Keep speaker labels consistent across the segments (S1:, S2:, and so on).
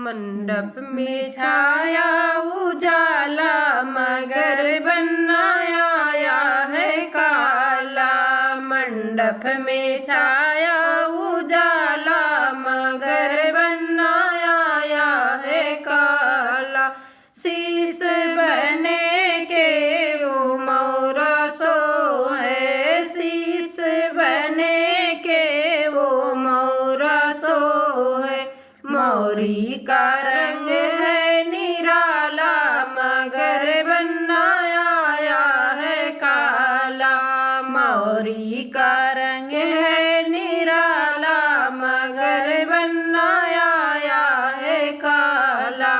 S1: मंडप में छाया उजाला मगर बनना आया है काला। मंडप में छाया उजाला मगर बनना आया है काला। शीश बने के वो मोरा सोए, शीश बने के वो मोरा सोए। मौरी का रंग है निराला मगर बनना आया है काला। मौरी का रंग है निराला मगर बनना आया है काला।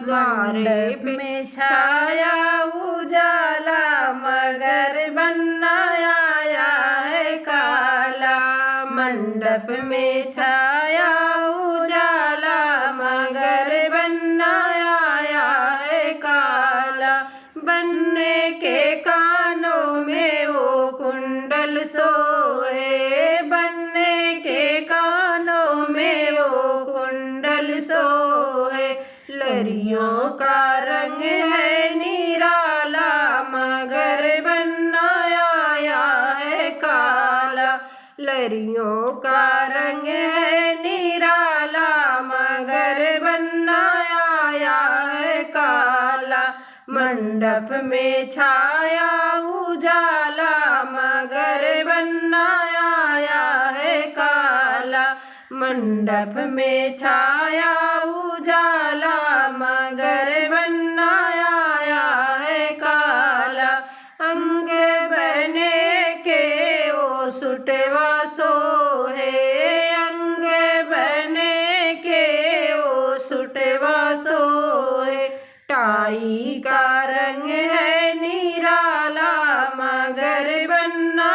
S1: मंडप में छाया उजाला मगर बनना आया है काला। मंडप में छाया उजाला मगर बनना आया है काला। बनने के कानों में वो कुंडल सोए, बनने के कानों में वो कुंडल सोए। लरियों का रंग है निराला मगर बनना आया है काला। लरियों का रंग है निराला मगर बनना आया है काला। मंडप में छाया उजाला मगर बनना आया है काला। मंडप में छाया उजाला मगर बनना आया है काला। अंग बने के ओ सुटवा सोहे, अंग बने के ओ सुटवा सोहे। टाई का रंग है निराला मगर बनना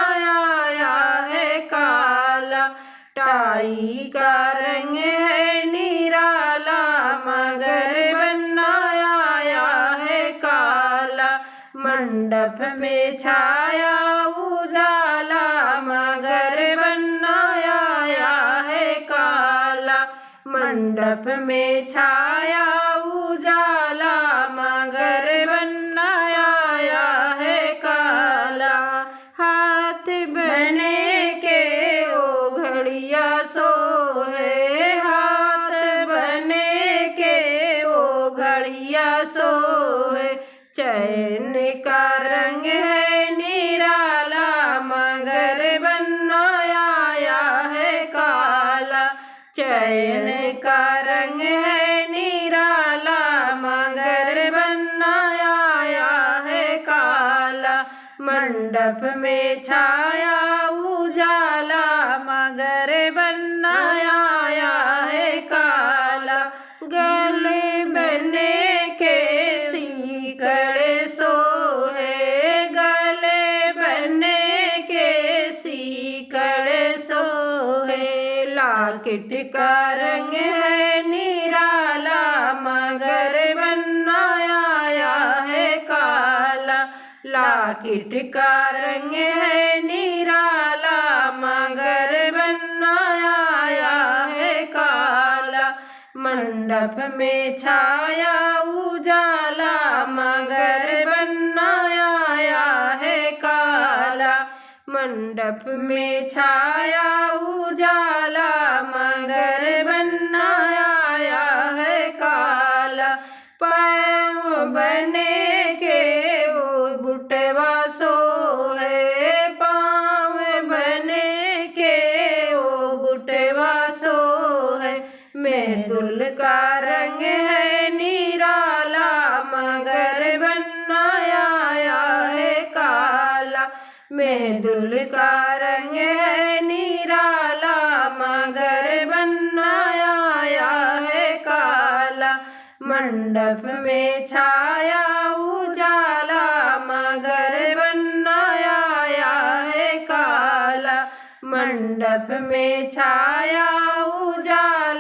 S1: आया है काला। टाई का रंग है निराला मगर बनना आया है काला। मंडप में छाया उजाला मगर बनना आया है काला। मंडप में छाया उजाला मगर बनना आया है काला। हाथ बने के ओ घड़िया सोए, हाथ बने के वो घड़िया सोए। चैन का रंग है निराला मगर बनना आया है काला। चैन का रंग है निराला मगर बनना आया है काला। मंडप में छाया उजाला मगर बनना आया है काला। गले बने के सीकड़े सोहे, गले बने के सीकड़े सोहे। लाकिट का रंग है निराला मगर बनना आया है काला। लाकिट का रंग है निराला मगर बनना आया है काला। मंडप में छाया उजाला मगर बनना आया है काला। मंडप में छाया उजाला मगर बनना आया है काला। पाँव बने के वो बुटवा सोहे, पाँव बने के वो बुटवा सोहे। मेहदुल का रंग है निराला मगर बनना आया है काला। मेहदुल का रंग है निराला मगर बनना आया है काला। मंडप में छाया उजाला मगर बनना आया है काला। मंडप में छाया उजाला